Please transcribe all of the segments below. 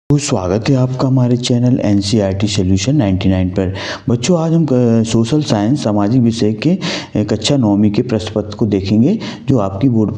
तो स्वागत है आपका हमारे चैनल एनसीईआरटी सॉल्यूशन 99 पर। बच्चों आज हम सोशल साइंस सामाजिक विषय के कक्षा 9वीं के प्रश्न पत्र को देखेंगे जो आपकी बोर्ड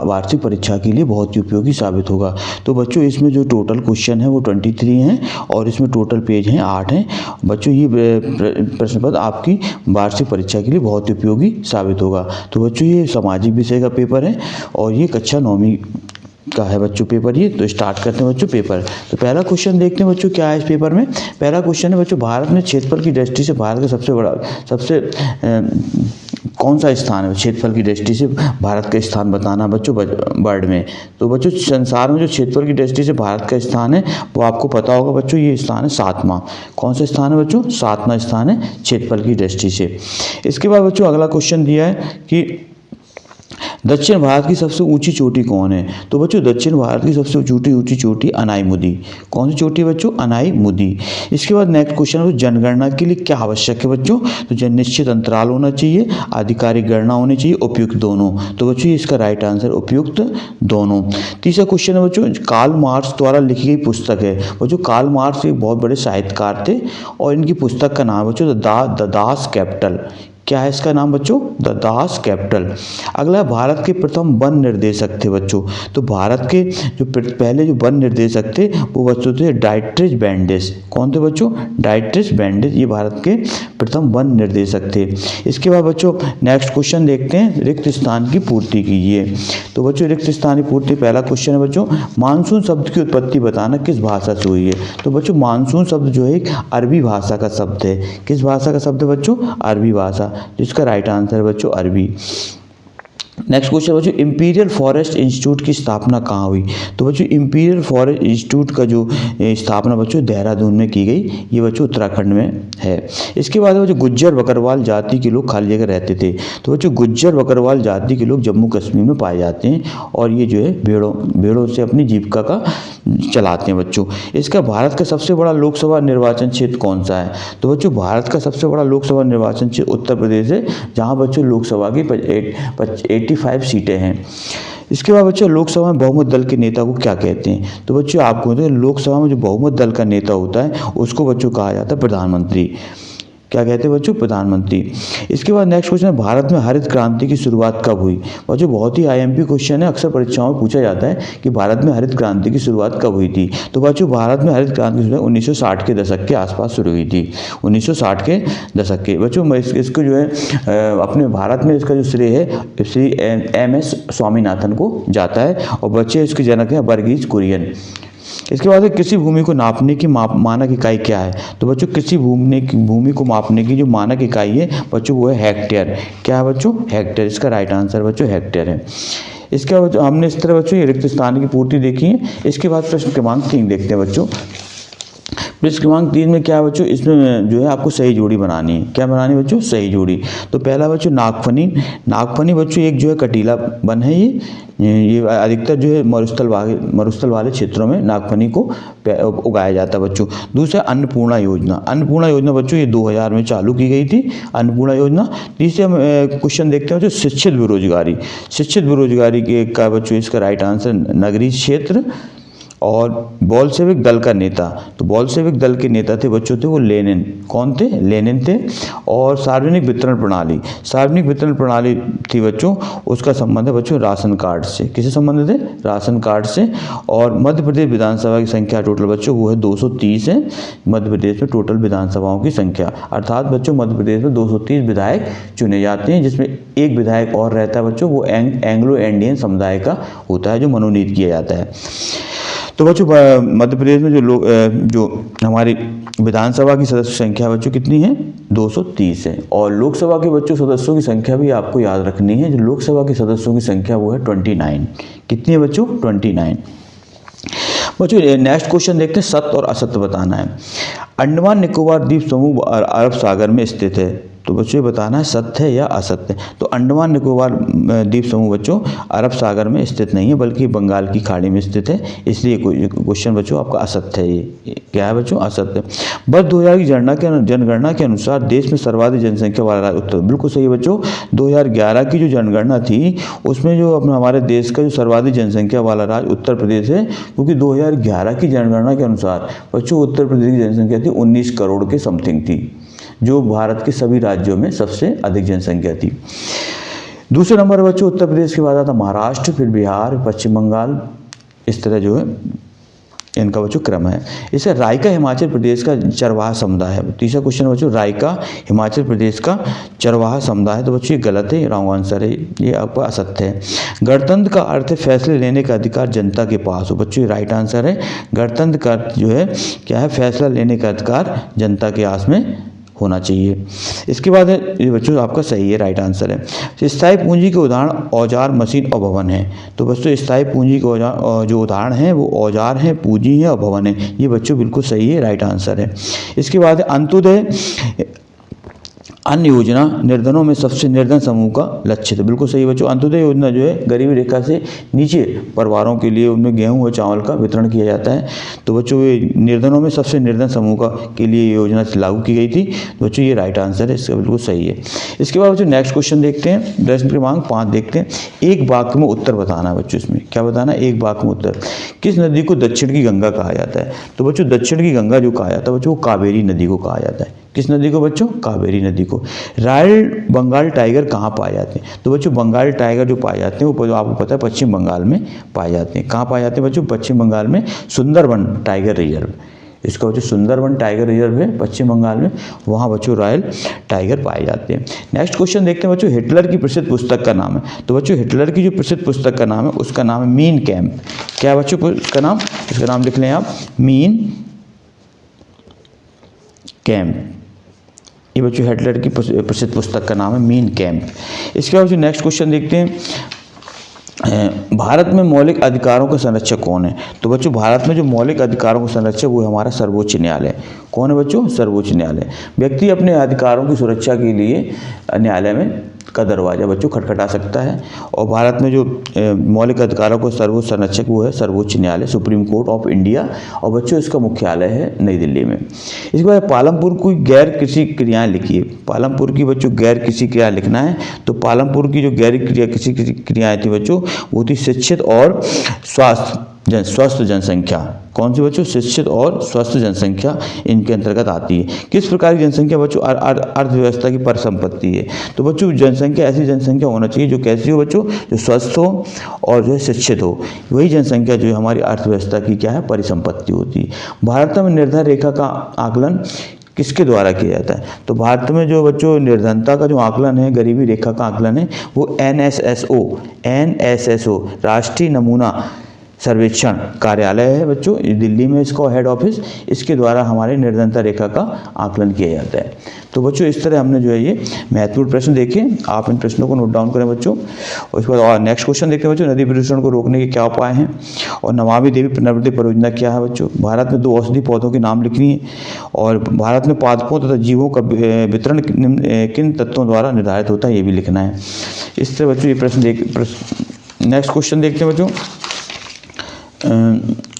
वार्षिक परीक्षा के लिए बहुत ही उपयोगी साबित होगा। तो बच्चों इसमें जो टोटल क्वेश्चन है वो 23 हैं और इसमें टोटल पेज हैं 8 हैं। बच्चों ये प्रश्न पत्र आपकी वार्षिक परीक्षा के लिए बहुत ही उपयोगी साबित होगा। तो बच्चों ये सामाजिक विषय का पेपर है और ये कक्षा 9वीं का है बच्चों पेपर। ये तो स्टार्ट करते हैं बच्चों पेपर। तो पहला क्वेश्चन देखते हैं बच्चों क्या है इस पेपर में। पहला क्वेश्चन है बच्चों, भारत में क्षेत्रफल की दृष्टि से भारत का सबसे कौन सा स्थान है। क्षेत्रफल की दृष्टि से भारत का स्थान बताना बच्चों वर्ल्ड में। तो बच्चों संसार में जो क्षेत्रफल की दृष्टि से भारत का स्थान है वो आपको पता होगा बच्चों, ये स्थान है 7वां। कौन सा स्थान है बच्चों? 7वां स्थान है क्षेत्रफल की दृष्टि से। इसके बाद बच्चों अगला क्वेश्चन दिया है कि दक्षिण भारत की सबसे ऊंची चोटी कौन है। तो बच्चों दक्षिण भारत की सबसे ऊंची चोटी अनाईमुदी। कौन सी चोटी बच्चों? अनाईमुदी। इसके बाद नेक्स्ट क्वेश्चन है जनगणना के लिए क्या आवश्यक है बच्चों। तो निश्चित अंतराल होना चाहिए, आधिकारिक गणना होनी चाहिए, उपयुक्त दोनों। तो बच्चों इसका राइट आंसर उपयुक्त दोनों। तीसरा क्वेश्चन है बच्चों, कार्ल मार्क्स द्वारा लिखी गई पुस्तक है। बच्चों कार्ल मार्क्स एक बहुत बड़े साहित्यकार थे और इनकी पुस्तक का नाम बच्चों द दास कैपिटल। क्या है इसका नाम बच्चों? The Das Kapital. अगला भारत के प्रथम वन निर्देशक थे बच्चों। तो भारत के जो पहले जो वन निर्देशक थे वो बच्चों थे डाइट्रिच बेंडिस। कौन थे बच्चों? डाइट्रिच बेंडिस, ये भारत के प्रथम वन निर्देशक थे। इसके बाद बच्चों नेक्स्ट क्वेश्चन देखते हैं, रिक्त स्थान की पूर्ति कीजिए। तो बच्चों रिक्त स्थान की पूर्ति पहला क्वेश्चन है बच्चों, मानसून शब्द की उत्पत्ति बताना किस भाषा से हुई है। तो बच्चों मानसून शब्द जो है एक अरबी भाषा का शब्द है। किस भाषा का शब्द है बच्चों? अरबी भाषा। जिसका राइट आंसर है बच्चों अरबी। नेक्स्ट क्वेश्चन बच्चों, इंपीरियल फॉरेस्ट इंस्टीट्यूट की स्थापना कहाँ हुई। तो बच्चों इंपीरियल फॉरेस्ट इंस्टीट्यूट का जो स्थापना बच्चों देहरादून में की गई, ये बच्चों उत्तराखंड में है। इसके बाद बच्चों गुज्जर बकरवाल जाति के लोग खाली जगह रहते थे। तो बच्चों गुज्जर बकरवाल जाति के लोग जम्मू कश्मीर में पाए जाते हैं और ये जो है भेड़ों से अपनी जीविका का चलाते हैं बच्चों। इसका भारत का सबसे बड़ा लोकसभा निर्वाचन क्षेत्र कौन सा है। तो बच्चों भारत का सबसे बड़ा लोकसभा निर्वाचन क्षेत्र उत्तर प्रदेश है, जहाँ बच्चों लोकसभा की 85 सीटें हैं। इसके बाद बच्चों लोकसभा में बहुमत दल के नेता को क्या कहते हैं। तो बच्चों आपको लोकसभा में जो बहुमत दल का नेता होता है उसको बच्चों कहा जाता है प्रधानमंत्री। क्या कहते हैं बच्चों? प्रधानमंत्री। इसके बाद नेक्स्ट क्वेश्चन है, भारत में हरित क्रांति की शुरुआत कब हुई। बच्चों बहुत ही आईएमपी क्वेश्चन है, अक्सर परीक्षाओं में पूछा जाता है कि भारत में हरित क्रांति की शुरुआत कब हुई थी। तो बच्चों भारत में हरित क्रांति की शुरुआत 1960 के दशक के आसपास शुरू हुई थी। 1960 के दशक के बच्चों इसको जो है अपने भारत में इसका जो श्रेय है श्री MS स्वामीनाथन को जाता है और बच्चे इसके जनक हैं वर्गीज कुरियन। इसके बाद कृषि भूमि को नापने की मानक इकाई क्या है। तो बच्चों कृषि भूमि को मापने की जो मानक इकाई है बच्चों वो है हेक्टेयर। क्या है बच्चों? हेक्टेयर। इसका राइट आंसर बच्चों हेक्टेयर है। इसके बाद हमने इस तरह बच्चों ये रिक्त स्थान की पूर्ति देखी है। इसके बाद प्रश्न क्रमांक 3 देखते हैं बच्चों। प्रश्न क्रमांक 3 में क्या है बच्चों, इसमें जो है आपको सही जोड़ी बनानी है। क्या बनानी है बच्चों? सही जोड़ी। तो पहला बच्चों नागफनी बच्चों एक जो है कटीला वन है। ये अधिकतर जो है मरुस्थल वाले क्षेत्रों में नागफनी को उगाया जाता है बच्चों। दूसरा अन्नपूर्णा योजना बच्चों ये 2000 में चालू की गई थी अन्नपूर्णा योजना। तीसरे हम क्वेश्चन देखते हैं बच्चों शिक्षित बेरोजगारी के का बच्चों इसका राइट आंसर नगरीय क्षेत्र। और बोल्शेविक दल का नेता, तो बोल्शेविक दल के नेता थे बच्चों थे वो लेनिन। कौन थे? लेनिन थे। और सार्वजनिक वितरण प्रणाली थी बच्चों, उसका संबंध है बच्चों राशन कार्ड से। किससे संबंधित है? राशन कार्ड से। और मध्य प्रदेश विधानसभा की संख्या टोटल बच्चों वो है 230 है। मध्य प्रदेश में टोटल विधानसभाओं की संख्या, अर्थात बच्चों मध्य प्रदेश में 230 विधायक चुने जाते हैं, जिसमें एक विधायक और रहता है बच्चों, वो एंग्लो इंडियन समुदाय का होता है जो मनोनीत किया जाता है। तो बच्चों मध्य प्रदेश में जो हमारी विधानसभा की सदस्य संख्या बच्चों कितनी है? 230 है। और लोकसभा के बच्चों सदस्यों की संख्या भी आपको याद रखनी है। जो लोकसभा के सदस्यों की संख्या वो है 29। कितनी है बच्चों? 29। बच्चों नेक्स्ट क्वेश्चन देखते हैं, सत्य और असत्य बताना है। अंडमान निकोबार द्वीप समूह अरब सागर में स्थित है। तो बच्चों ये बताना है सत्य है या असत्य। तो अंडमान निकोबार द्वीप समूह बच्चों अरब सागर में स्थित नहीं है बल्कि बंगाल की खाड़ी में स्थित है, इसलिए क्वेश्चन बच्चों आपका असत्य है। ये क्या है बच्चों? असत्य। वर्ष 2000 की जनगणना के अनुसार देश में सर्वाधिक जनसंख्या वाला राज्य उत्तर, बिल्कुल सही है बच्चों। 2011 की जो जनगणना थी उसमें जो अपना हमारे देश का जो सर्वाधिक जनसंख्या वाला राज्य उत्तर प्रदेश है, क्योंकि 2011 की जनगणना के अनुसार बच्चों उत्तर प्रदेश की जनसंख्या थी 19 करोड़ के समथिंग थी, जो भारत के सभी राज्यों में सबसे अधिक जनसंख्या थी। दूसरे नंबर बच्चों उत्तर प्रदेश के बाद आता महाराष्ट्र, फिर बिहार, पश्चिम बंगाल, इस तरह जो है इनका बच्चों क्रम है। इसका रायका हिमाचल प्रदेश का चरवाहा समुदाय है। तीसरा क्वेश्चन बच्चों रायका हिमाचल प्रदेश का चरवाहा समुदाय है, तो बच्चों ये गलत है, रॉन्ग आंसर है, ये आपका असत्य है। गणतंत्र का अर्थ है फैसले लेने का अधिकार जनता के पास हो, बच्चों ये राइट आंसर है। गणतंत्र का अर्थ जो है क्या है? फैसला लेने का अधिकार जनता के पास में होना चाहिए। इसके बाद है ये बच्चों आपका सही है, राइट आंसर है। स्थायी पूंजी के उदाहरण औजार, मशीन और भवन है, तो बच्चों स्थायी पूंजी के औजार जो उदाहरण हैं वो औजार हैं, पूंजी है और भवन है, ये बच्चों बिल्कुल सही है, राइट आंसर है। इसके बाद अंत्योदय अन्य योजना निर्धनों में सबसे निर्धन समूह का लक्ष्य था, बिल्कुल सही बच्चों। अंत्योदय योजना जो है गरीबी रेखा से नीचे परिवारों के लिए उनमें गेहूं और चावल का वितरण किया जाता है, तो बच्चों ये निर्धनों में सबसे निर्धन समूह का के लिए योजना लागू की गई थी, तो बच्चों ये राइट आंसर है, इसका बिल्कुल सही है। इसके बाद बच्चों नेक्स्ट क्वेश्चन देखते हैं, प्रश्न क्रमांक 5 देखते हैं। एक वाक्य में उत्तर बताना है बच्चों, इसमें क्या बताना है? एक वाक्य में उत्तर। किस नदी को दक्षिण की गंगा कहा जाता है? तो बच्चों दक्षिण की गंगा जो कहा जाता है बच्चों, कावेरी नदी को कहा जाता है। किस नदी को बच्चों? कावेरी नदी को। रॉयल बंगाल टाइगर कहाँ पाए जाते हैं? तो बच्चों बंगाल टाइगर जो पाए जाते हैं वो आपको पता है पश्चिम बंगाल में पाए जाते हैं। कहाँ पाए जाते हैं बच्चों? पश्चिम बंगाल में सुंदरवन टाइगर रिजर्व, इसका बच्चों सुंदरवन टाइगर रिजर्व है पश्चिम बंगाल में, वहाँ बच्चों रॉयल टाइगर पाए जाते हैं। नेक्स्ट क्वेश्चन देखते हैं बच्चों, हिटलर की प्रसिद्ध पुस्तक का नाम है? तो बच्चों हिटलर की जो प्रसिद्ध पुस्तक का नाम है उसका नाम है मीन कैम्प। क्या है बच्चों उसका नाम? इसका नाम लिख लें आप, मीन कैम्प। ये बच्चों हिटलर की प्रसिद्ध पुस्तक का नाम है मीन कैम्प। इसके बाद नेक्स्ट क्वेश्चन देखते हैं, भारत में मौलिक अधिकारों का संरक्षक कौन है? तो बच्चों भारत में जो मौलिक अधिकारों का संरक्षक वो है हमारा सर्वोच्च न्यायालय। कौन है बच्चों? सर्वोच्च न्यायालय। व्यक्ति अपने अधिकारों की सुरक्षा के लिए न्यायालय में का दरवाजा बच्चों खटखटा सकता है, और भारत में जो मौलिक अधिकारों को सर्वोच्च संरक्षक वो है सर्वोच्च न्यायालय, सुप्रीम कोर्ट ऑफ इंडिया, और बच्चों इसका मुख्यालय है नई दिल्ली में। इसके बाद पालमपुर की गैर कृषि क्रियाएं लिखिए। पालमपुर की बच्चों गैर कृषि क्रिया लिखना है, तो पालमपुर की जो गैर कृषि क्रियाएं थी बच्चों वो थी शिक्षित और स्वस्थ जनसंख्या। कौन सी बच्चों? शिक्षित और स्वस्थ जनसंख्या इनके अंतर्गत आती है। किस प्रकार की जनसंख्या बच्चों? अर्थव्यवस्था की परिसंपत्ति है। तो बच्चों जनसंख्या ऐसी जनसंख्या होना चाहिए जो कैसी हो बच्चों? जो स्वस्थ हो और जो है शिक्षित हो, वही जनसंख्या जो है हमारी अर्थव्यवस्था की क्या है? परिसंपत्ति होती है। भारत में निर्धन रेखा का आकलन किसके द्वारा किया जाता है? तो भारत में जो बच्चों निर्धनता का जो आकलन है, गरीबी रेखा का आकलन है, वो NSSO राष्ट्रीय नमूना सर्वेक्षण कार्यालय है बच्चों, दिल्ली में इसका हेड ऑफिस, इसके द्वारा हमारे निर्धनता रेखा का आकलन किया जाता है। तो बच्चों इस तरह हमने जो है ये महत्वपूर्ण प्रश्न देखे, आप इन प्रश्नों को नोट डाउन करें बच्चों। और इसके बाद नेक्स्ट क्वेश्चन देखते हैं बच्चों, नदी प्रदूषण को रोकने के क्या उपाय हैं, और नमामि देवी पुनर्वृत्ति परियोजना क्या है बच्चों। भारत में 2 औषधि पौधों के नाम लिखनी है, और भारत में पादपों तथा जीवों का वितरण किन तत्वों द्वारा निर्धारित होता है ये भी लिखना है। इस तरह बच्चों ये प्रश्न नेक्स्ट क्वेश्चन देखते हैं बच्चों,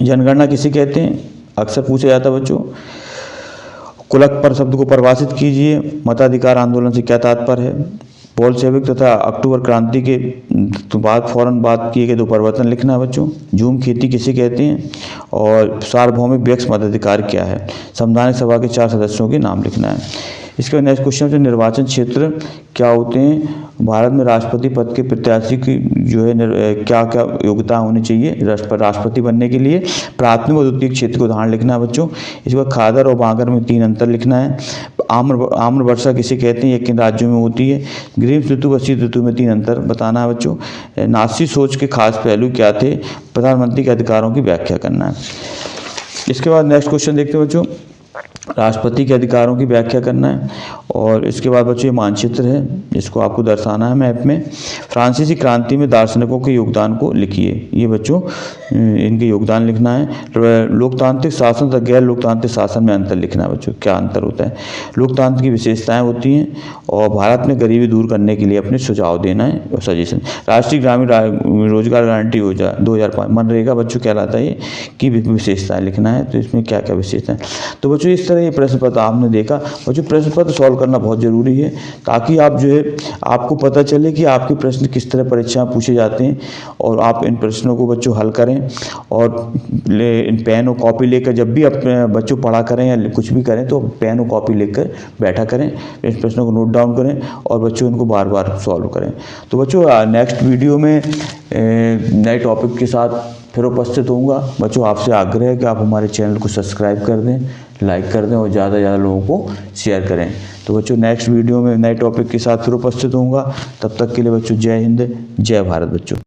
जनगणना किसे कहते हैं? अक्सर पूछा जाता है बच्चों। कुलक पर शब्द को परिभाषित कीजिए। मताधिकार आंदोलन से क्या तात्पर्य है? बोल्शेविक तथा अक्टूबर क्रांति के बाद फौरन बाद किए गए 2 परिवर्तन लिखना है बच्चों। झूम खेती किसे कहते हैं? और सार्वभौमिक व्यक्ति मताधिकार क्या है? संवैधानिक सभा के 4 सदस्यों के नाम लिखना है। इसके बाद नेक्स्ट क्वेश्चन है, निर्वाचन क्षेत्र क्या होते हैं? भारत में राष्ट्रपति पद के प्रत्याशी की जो है क्या क्या योग्यता होनी चाहिए राष्ट्रपति बनने के लिए? प्राथमिक और द्वितीय क्षेत्र को उदाहरण लिखना है बच्चों। इसके बाद खादर और बांगर में 3 अंतर लिखना है। आम्र वर्षा किसे कहते हैं? ये किन राज्यों में होती है? ग्रीष्म ऋतु व शीत ऋतु में 3 अंतर बताना है बच्चों। नासी सोच के खास पहलू क्या थे? प्रधानमंत्री के अधिकारों की व्याख्या करना है। इसके बाद नेक्स्ट क्वेश्चन देखते हैं बच्चों, राष्ट्रपति के अधिकारों की व्याख्या करना है। और इसके बाद बच्चों ये मानचित्र है, इसको आपको दर्शाना है मैप में। फ्रांसीसी क्रांति में दार्शनिकों के योगदान को लिखिए, ये बच्चों इनके योगदान लिखना है। लोकतांत्रिक शासन तथा गैर लोकतांत्रिक शासन में अंतर लिखना है बच्चों, क्या अंतर होता है। लोकतंत्र की विशेषताएं होती हैं और भारत में गरीबी दूर करने के लिए अपने सुझाव देना है और सजेशन। राष्ट्रीय ग्रामीण रोजगार गारंटी योजना 2005 मनरेगा बच्चों कहलाता है, की विशेषताएं लिखना है। तो इसमें क्या क्या विशेषताएं, तो बच्चों इस तरह ये प्रश्न पत्र आपने देखा। बच्चों प्रश्न पत्र सॉल्व करना बहुत जरूरी है, ताकि आप जो है आपको पता चले कि आपके प्रश्न किस तरह परीक्षा में पूछे जाते हैं, और आप इन प्रश्नों को बच्चों हल करें। और इन पेन और कॉपी लेकर जब भी अपने बच्चों पढ़ा करें या कुछ भी करें तो पेन और कॉपी लेकर बैठा करें, इन प्रश्नों को नोट डाउन करें और बच्चों इनको बार बार सॉल्व करें। तो बच्चों नेक्स्ट वीडियो में नए टॉपिक के साथ फिर उपस्थित होऊंगा। बच्चों आपसे आग्रह है कि आप हमारे चैनल को सब्सक्राइब कर दें, लाइक कर दें और ज़्यादा से ज़्यादा लोगों को शेयर करें। तो बच्चों नेक्स्ट वीडियो में नए टॉपिक के साथ फिर उपस्थित होऊंगा। तब तक के लिए बच्चों जय हिंद, जय भारत बच्चों।